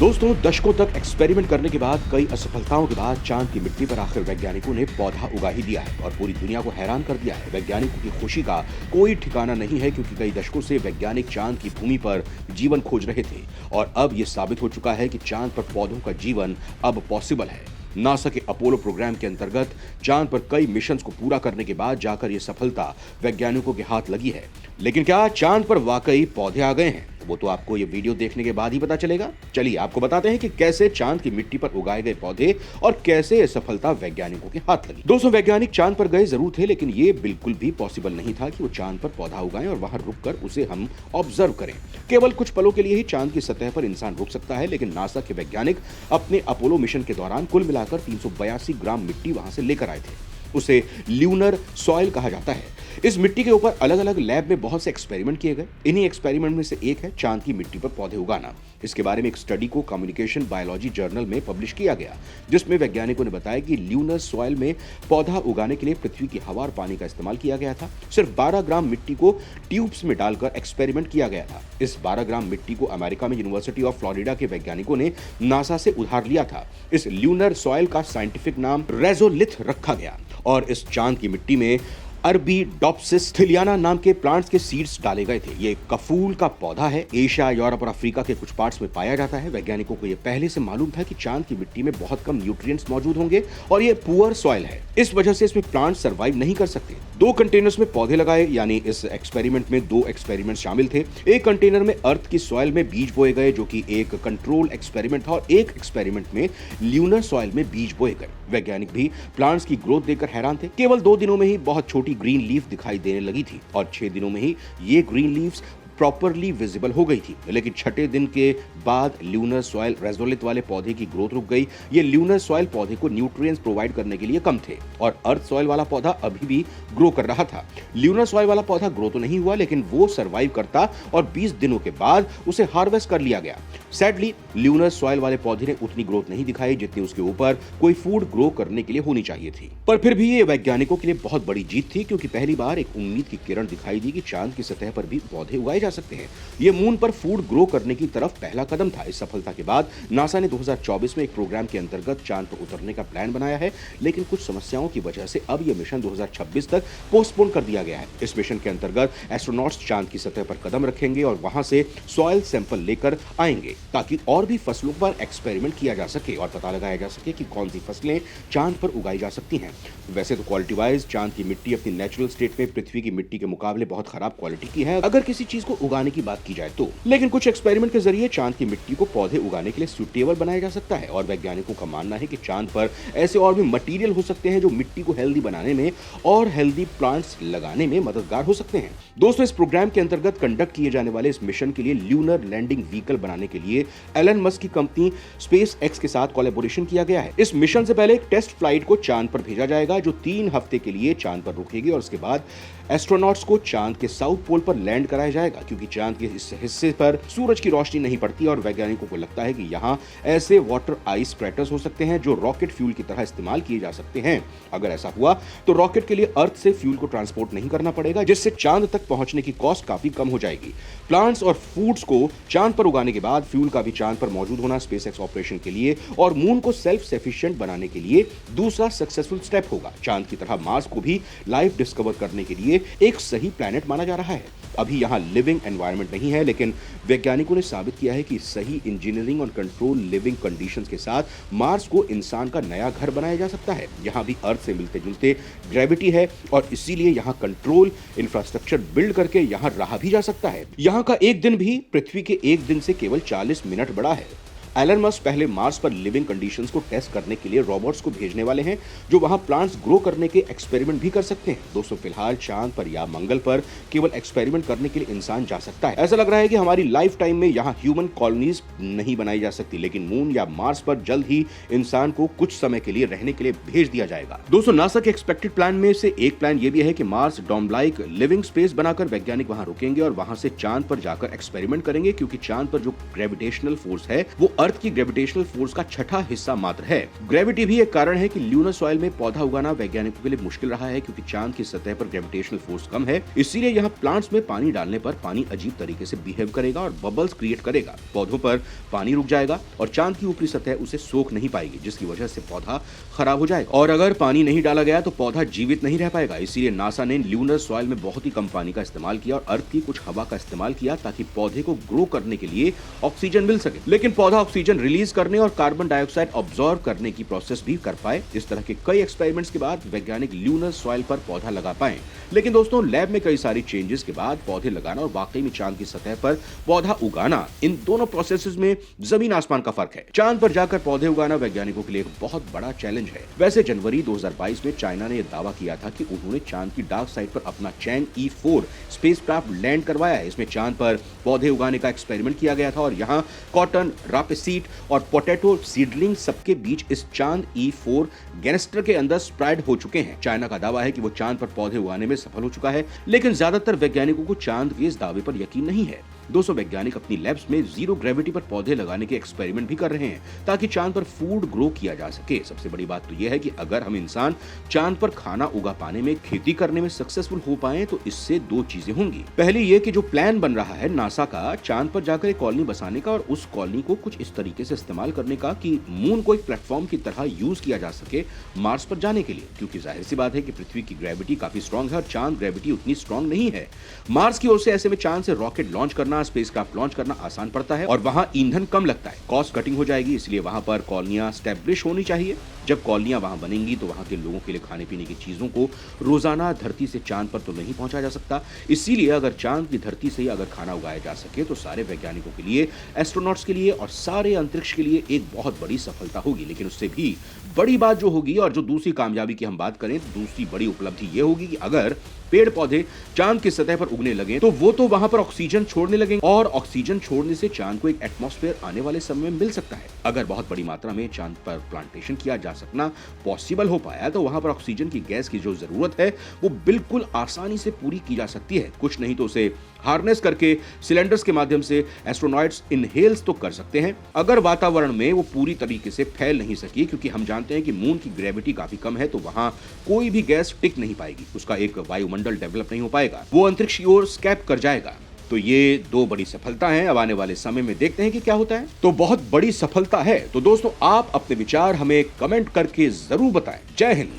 दोस्तों, दशकों तक एक्सपेरिमेंट करने के बाद, कई असफलताओं के बाद चांद की मिट्टी पर आखिर वैज्ञानिकों ने पौधा उगा ही दिया है और पूरी दुनिया को हैरान कर दिया है। वैज्ञानिकों की खुशी का कोई ठिकाना नहीं है, क्योंकि कई दशकों से वैज्ञानिक चांद की भूमि पर जीवन खोज रहे थे और अब यह साबित हो चुका है कि चांद पर पौधों का जीवन अब पॉसिबल है। नासा के अपोलो प्रोग्राम के अंतर्गत चांद पर कई मिशन को पूरा करने के बाद जाकर यह सफलता वैज्ञानिकों के हाथ लगी है। लेकिन क्या चांद पर वाकई पौधे आ गए हैं? वो तो आपको ये वीडियो देखने के बाद ही पता चलेगा। चलिए आपको बताते हैं कि कैसे चांद की मिट्टी पर उगाए गए पौधे और कैसे ये सफलता वैज्ञानिकों के हाथ लगी। दोस्तों, वैज्ञानिक चांद पर गए जरूर थे, लेकिन ये बिल्कुल भी पॉसिबल नहीं था कि वो चांद पर पौधा उगाएं और वहां रुककर उसे हम ऑब्जर्व करें। केवल कुछ पलों के लिए ही चांद की सतह पर इंसान रुक सकता है, लेकिन नासा के वैज्ञानिक अपने अपोलो मिशन के दौरान कुल मिलाकर 382 ग्राम मिट्टी वहां से लेकर आए थे। उसे ल्यूनर सॉइल कहा जाता है। इस मिट्टी के ऊपर अलग अलग लैब में बहुत से एक्सपेरिमेंट किए गए। इन्हीं एक्सपेरिमेंट में से एक है चांद की मिट्टी पर पौधे उगाना। इसके बारे में एक स्टडी को कम्युनिकेशन बायोलॉजी जर्नल में पब्लिश किया गया, जिसमें वैज्ञानिकों ने बताया कि ल्यूनर सॉइल में पौधा उगाने के लिए पृथ्वी की हवा और पानी का इस्तेमाल किया गया था। सिर्फ 12 ग्राम मिट्टी को ट्यूब्स में डालकर एक्सपेरिमेंट किया गया था। इस 12 ग्राम मिट्टी को अमेरिका में यूनिवर्सिटी ऑफ फ्लोरिडा के वैज्ञानिकों ने नासा से उधार लिया था। इस ल्यूनर सॉइल का साइंटिफिक नाम रेजोलिथ रखा गया और इस चांद की मिट्टी में अरबीडोप्सिस थिलियाना नाम के प्लांट्स के सीड्स डाले गए थे। ये कफूल का पौधा है। एशिया, यूरोप और अफ्रीका के कुछ पार्ट्स में पाया जाता है। वैज्ञानिकों को यह पहले से मालूम था कि चांद की मिट्टी में बहुत कम न्यूट्रिएंट्स मौजूद होंगे और ये पुअर सॉइल है। इस वजह से इसमें प्लांट सर्वाइव नहीं कर सकते। 2 कंटेनर्स में पौधे लगाए, यानी इस एक्सपेरिमेंट में 2 एक्सपेरिमेंट शामिल थे। एक कंटेनर में अर्थ की सॉइल में बीज बोए गए, जो कि एक कंट्रोल एक्सपेरिमेंट था, और एक एक्सपेरिमेंट में ल्यूनर सॉइल में बीज बोए गए। वैज्ञानिक भी प्लांट्स की ग्रोथ देखकर हैरान थे। केवल 2 दिनों में ही बहुत छोटी ग्रीन लीफ दिखाई देने लगी थी और 6 दिनों में ही ये ग्रीन लीव्स प्रॉपरली विजिबल हो गई थी। लेकिन छठे दिन के बाद ल्यूनर सॉइल रेजोलिथ वाले पौधे की ग्रोथ रुक गई। ये ल्यूनर सॉइल पौधे को न्यूट्रिएंट्स प्रोवाइड करने के लिए कम थे और अर्थ सॉइल वाला पौधा अभी भी ग्रो कर रहा था। ल्यूनर सॉइल वाला पौधा ग्रो तो नहीं हुआ, लेकिन वो सर्वाइव करता और 20 दिनों के बाद उसे हार्वेस्ट कर लिया गया। सैडली ल्यूनर सॉइल वाले पौधे ने उतनी ग्रोथ नहीं दिखाई जितनी उसके ऊपर कोई फूड ग्रो करने के लिए होनी चाहिए थी। पर फिर भी ये वैज्ञानिकों के लिए बहुत बड़ी जीत थी, क्योंकि पहली बार एक उम्मीद की किरण दिखाई दी कि चांद की सतह पर भी पौधे उगाए जा सकते हैं। ये मून पर फूड ग्रो करने की तरफ पहला कदम था। इस सफलता के बाद नासा ने 2024 में एक प्रोग्राम के अंतर्गत चांद पर उतरने का प्लान बनाया है, लेकिन कुछ समस्याओं की वजह से अब यह मिशन 2026 तक पोस्टपोन कर दिया गया है। इस मिशन के अंतर्गत एस्ट्रोनॉट्स चांद की सतह पर कदम रखेंगे और वहां से सॉइल सैंपल लेकर आएंगे, ताकि और भी फसलों पर एक्सपेरिमेंट किया जा सके और पता लगाया जा सके कि कौन सी फसलें चांद पर उगाई जा सकती हैं। वैसे तो क्वालिटी वाइज चांद की मिट्टी अपनी नेचुरल स्टेट में पृथ्वी की मिट्टी के मुकाबले बहुत खराब क्वालिटी की है, अगर किसी चीज को उगाने की बात की जाए तो। लेकिन कुछ एक्सपेरिमेंट के जरिए चांद की मिट्टी को पौधे उगाने के लिए सुटेबल बनाया जा सकता है और वैज्ञानिकों का मानना है कि चांद पर ऐसे और भी मटेरियल हो सकते हैं जो मिट्टी को हेल्दी बनाने में और हेल्दी प्लांट्स लगाने में मददगार हो सकते हैं। दोस्तों, इस प्रोग्राम के अंतर्गत कंडक्ट किए जाने वाले इस मिशन के लिए ल्यूनर लैंडिंग व्हीकल बनाने के लिए एलन मस्क की कंपनी स्पेस एक्स के साथ कोलैबोरेशन किया गया है। इस मिशन से पहले एक टेस्ट फ्लाइट को चांद पर भेजा जाएगा, जो 3 हफ्ते के लिए चांद पर रुकेगी और उसके बाद एस्ट्रोनॉट्स को चांद के साउथ पोल पर लैंड कराया जाएगा, क्योंकि चांद के इस हिस्से पर सूरज की रोशनी नहीं पड़ती और वैज्ञानिकों को लगता है कि यहाँ ऐसे वाटर आइस क्रैटर्स हो सकते हैं जो रॉकेट फ्यूल की तरह इस्तेमाल किए जा सकते हैं। अगर ऐसा हुआ तो रॉकेट के लिए अर्थ से फ्यूल को ट्रांसपोर्ट नहीं करना पड़ेगा, जिससे चांद तक पहुंचने की कॉस्ट काफी कम हो जाएगी। प्लांट्स और फूड्स को चांद पर उगाने के बाद फ्यूल का भी चांद पर मौजूद होना स्पेसएक्स ऑपरेशन के लिए और मून को सेल्फ सफिशिएंट बनाने के लिए दूसरा सक्सेसफुल स्टेप होगा। चांद की तरह मार्स को भी लाइफ डिस्कवर करने के लिए एक सही प्लैनेट माना जा रहा है। अभी यहाँ लिविंग एनवायरनमेंट नहीं है, लेकिन वैज्ञानिकों ने साबित किया है कि सही इंजीनियरिंग और कंट्रोल लिविंग कंडीशंस के साथ मार्स को इंसान का नया घर बनाया जा सकता है। यहाँ भी अर्थ से मिलते जुलते ग्रेविटी है और इसीलिए यहाँ कंट्रोल इंफ्रास्ट्रक्चर बिल्ड करके यहाँ रहा भी जा सकता है। यहाँ का एक दिन भी पृथ्वी के एक दिन से केवल 40 मिनट बड़ा है। एलन मस्क पहले मार्स पर लिविंग कंडीशंस को टेस्ट करने के लिए रोबोट्स को भेजने वाले हैं, जो वहां प्लांट्स ग्रो करने के एक्सपेरिमेंट भी कर सकते हैं। दोस्तों, फिलहाल चांद पर या मंगल पर केवल एक्सपेरिमेंट करने के लिए इंसान जा सकता है। ऐसा लग रहा है कि हमारी लाइफ टाइम में यहाँ ह्यूमन कॉलोनीज नहीं बनाई जा सकती, लेकिन मून या मार्स पर जल्द ही इंसान को कुछ समय के लिए रहने के लिए भेज दिया जाएगा। दोस्तों, नासा के एक्सपेक्टेड प्लान में से एक प्लान ये भी है कि Mars dome like living space बनाकर वैज्ञानिक वहां रुकेंगे और वहां से चांद पर जाकर एक्सपेरिमेंट करेंगे, क्योंकि चांद पर जो ग्रेविटेशनल फोर्स है वो अर्थ की ग्रेविटेशनल फोर्स का छठा हिस्सा मात्र है। ग्रेविटी भी एक कारण है कि ल्यूनर सॉइल में पौधा उगाना वैज्ञानिकों के लिए मुश्किल रहा है, क्योंकि चांद की सतह पर ग्रेविटेशनल फोर्स कम है। इसीलिए यहाँ प्लांट्स में पानी डालने पर पानी अजीब तरीके से बिहेव करेगा और बबल्स क्रिएट करेगा। पौधों पर पानी रुक जाएगा और चांद की ऊपरी सतह उसे सोख नहीं पाएगी, जिसकी वजह से पौधा खराब हो जाएगा। और अगर पानी नहीं डाला गया तो पौधा जीवित नहीं रह पाएगा। इसीलिए नासा ने ल्यूनर सॉइल में बहुत ही कम पानी का इस्तेमाल किया और अर्थ की कुछ हवा का इस्तेमाल किया, ताकि पौधे को ग्रो करने के लिए ऑक्सीजन मिल सके। लेकिन पौधा ऑक्सीजन रिलीज करने और कार्बन डाइऑक्साइड ऑब्जॉर्व करने की प्रोसेस भी कर पाए। इस तरह के कई एक्सपेरिमेंट्स के बाद वैज्ञानिक ल्यूनर सॉइल पर पौधा लगा पाए। लेकिन दोस्तों, लैब में कई सारी चेंजेस के बाद पौधे लगाना और वाकई में चांद की सतह पर पौधा उगाना, इन दोनों प्रोसेसेस में जमीन आसमान का फर्क है। चांद पर जाकर पौधे उगाना वैज्ञानिकों के लिए एक बहुत बड़ा चैलेंज है। वैसे जनवरी 2022 में चाइना ने यह दावा किया था कि उन्होंने चांद की डार्क साइड पर अपना चैंग E4 स्पेसक्राफ्ट लैंड करवाया है। इसमें चांद पर पौधे उगाने का एक्सपेरिमेंट किया गया था और यहाँ कॉटन, रापेसीड और पोटैटो सीडलिंग सबके बीच इस चांद E4 गैनेस्टर के अंदर स्प्रेड हो चुके हैं। चाइना का दावा है कि वो चांद पर पौधे उगाने में सफल हो चुका है, लेकिन ज्यादातर वैज्ञानिकों को चांद के इस दावे पर यकीन नहीं है। 200 वैज्ञानिक अपनी लैब्स में जीरो ग्रेविटी पर पौधे लगाने के एक्सपेरिमेंट भी कर रहे हैं, ताकि चांद पर फूड ग्रो किया जा सके। सबसे बड़ी बात तो यह है कि अगर हम इंसान चांद पर खाना उगा पाने में, खेती करने में सक्सेसफुल हो पाए तो इससे दो चीजें होंगी। पहली ये कि जो प्लान बन रहा है नासा का चांद पर जाकर एक कॉलोनी बसाने का और उस कॉलोनी को कुछ इस तरीके से इस्तेमाल करने का कि मून को एक प्लेटफॉर्म की तरह यूज किया जा सके मार्स पर जाने के लिए, क्योंकि जाहिर सी बात है कि पृथ्वी की ग्रेविटी काफी स्ट्रांग है और चांद ग्रेविटी उतनी स्ट्रांग नहीं है। मार्स की ओर से ऐसे में चांद से रॉकेट लॉन्च करना, स्पेसक्राफ्ट लॉन्च करना आसान पड़ता है और वहां ईंधन कम लगता है, कॉस्ट कटिंग हो जाएगी। इसलिए वहां पर कॉलोनियां स्टैब्लिश होनी चाहिए। जब कॉलोनियां वहां बनेंगी तो वहां के लोगों के लिए खाने पीने की चीजों को रोजाना धरती से चांद पर तो नहीं पहुंचा जा सकता। इसीलिए अगर चांद की धरती से ही अगर खाना उगाया जा सके तो सारे वैज्ञानिकों के लिए, एस्ट्रोनॉट्स के लिए और सारे अंतरिक्ष के लिए एक बहुत बड़ी सफलता होगी। लेकिन उससे भी बड़ी बात जो होगी और जो दूसरी कामयाबी की हम बात करें तो दूसरी बड़ी उपलब्धि ये होगी कि अगर पेड़ पौधे चांद की सतह पर उगने लगे तो वो तो वहां पर ऑक्सीजन छोड़ने लगेंगे और ऑक्सीजन छोड़ने से चांद को एक एटमॉस्फेयर आने वाले समय में मिल सकता है। अगर बहुत बड़ी मात्रा में चांद पर प्लांटेशन किया जा सकना पॉसिबल हो पाया तो वहां पर ऑक्सीजन की गैस की जो जरूरत है वो बिल्कुल आसानी से पूरी की जा सकती है। कुछ नहीं तो उसे हार्नेस करके सिलेंडर्स के माध्यम से एस्ट्रोनॉट्स इनहेल्स तो कर सकते हैं। अगर वातावरण में वो पूरी तरीके से फैल नहीं सकी, क्योंकि हम जानते हैं कि मून की ग्रेविटी काफी कम है, तो वहां कोई भी गैस टिक नहीं पाएगी, उसका एक वायुमंडल डेवलप नहीं हो पाएगा, वो अंतरिक्ष की ओर स्कैप कर जाएगा। तो ये दो बड़ी सफलता हैं। अब आने वाले समय में देखते हैं कि क्या होता है। तो बहुत बड़ी सफलता है। तो दोस्तों, आप अपने विचार हमें कमेंट करके जरूर बताएं। जय हिंद।